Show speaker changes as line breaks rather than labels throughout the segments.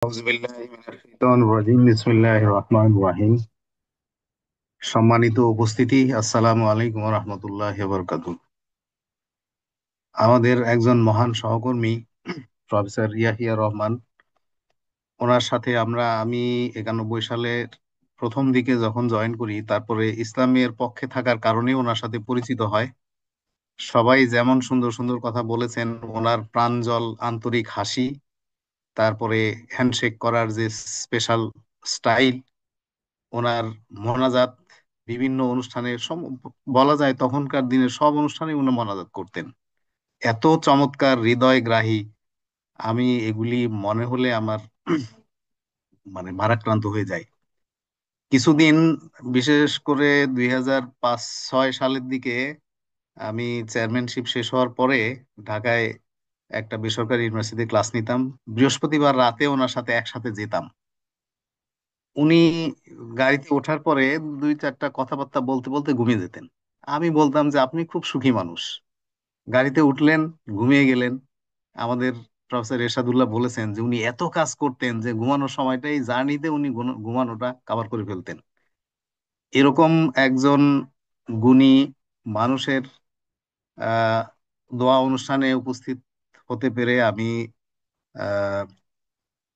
আউযুবিল্লাহি মিনাশ শাইতানির রাজিম। বিসমিল্লাহির রহমানির রহিম। সম্মানিত উপস্থিতি, আসসালামু আলাইকুম ওয়া রাহমাতুল্লাহি ওয়া বারাকাতুহু। আমাদের একজন মহান সহকর্মী প্রফেসর ইয়াহিয়া রহমান, ওনার সাথে আমি 91 সালের প্রথম দিকে যখন জয়েন করি, তারপরে ইসলামের পক্ষে থাকার কারণে ওনার সাথে পরিচিত হয়। সবাই যেমন সুন্দর সুন্দর কথা বলেছেন, ওনার প্রাঞ্জল আন্তরিক হাসি, তারপরে হ্যান্ডশেক করার যে স্পেশাল স্টাইল, ওনার মোনাজাত বিভিন্ন অনুষ্ঠানে বলা যায় তখনকার দিনে সব অনুষ্ঠানে উনি মোনাজাত করতেন। এত চমৎকার হৃদয়গ্রাহী, আমি এগুলি মনে হলে আমার ভারাক্রান্ত হয়ে যায়। কিছুদিন, বিশেষ করে 2005-06 সালের দিকে আমি চেয়ারম্যানশিপ শেষ হওয়ার পরে ঢাকায় একটা বেসরকারি ইউনিভার্সিটিতে ক্লাস নিতাম। বৃহস্পতিবার রাতে ওনার সাথে একসাথে যেতাম। উনি গাড়িতে ওঠার পরে দুই চারটা কথাবার্তা বলতে বলতে ঘুমিয়ে যেতেন। আমি বলতাম যে আপনি খুব সুখী মানুষ, গাড়িতে উঠলেন, ঘুমিয়ে গেলেন। আমাদের প্রফেসর এরশাদুল্লাহ বলেছেন যে উনি এত কাজ করতেন যে ঘুমানোর সময়টাই জার্নিতে উনি ঘুমানোটা কভার করে ফেলতেন। এরকম একজন গুণী মানুষের আহ দোয়া অনুষ্ঠানে উপস্থিত হতে পেরে আমি আহ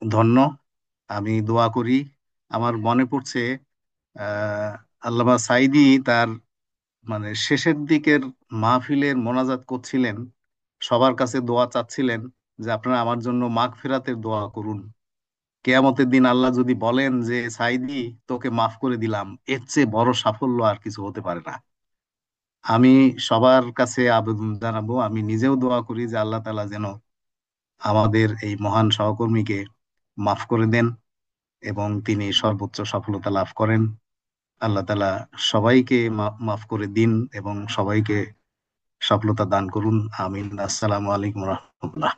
ধন্য। আমি দোয়া করি। আমার মনে পড়ছে আহ আল্লামা সাইদি তার শেষের দিকের মাহফিলের মোনাজাত করছিলেন, সবার কাছে দোয়া চাচ্ছিলেন যে আপনারা আমার জন্য মাগফিরাতের দোয়া করুন। কেয়ামতের দিন আল্লাহ যদি বলেন যে সাইদি, তোকে মাফ করে দিলাম, এর চেয়ে বড় সাফল্য আর কিছু হতে পারে না। আমি সবার কাছে আবেদন জানাবো, আমি নিজেও দোয়া করি যে আল্লাহ তাআলা যেন আমাদের এই মহান সহকর্মীকে মাফ করে দেন এবং তিনি সর্বোচ্চ সফলতা লাভ করেন। আল্লাহ তাআলা সবাইকে মাফ করে দিন এবং সবাইকে সফলতা দান করুন। আমিন। আসসালামু আলাইকুম রহমতুল্লাহ।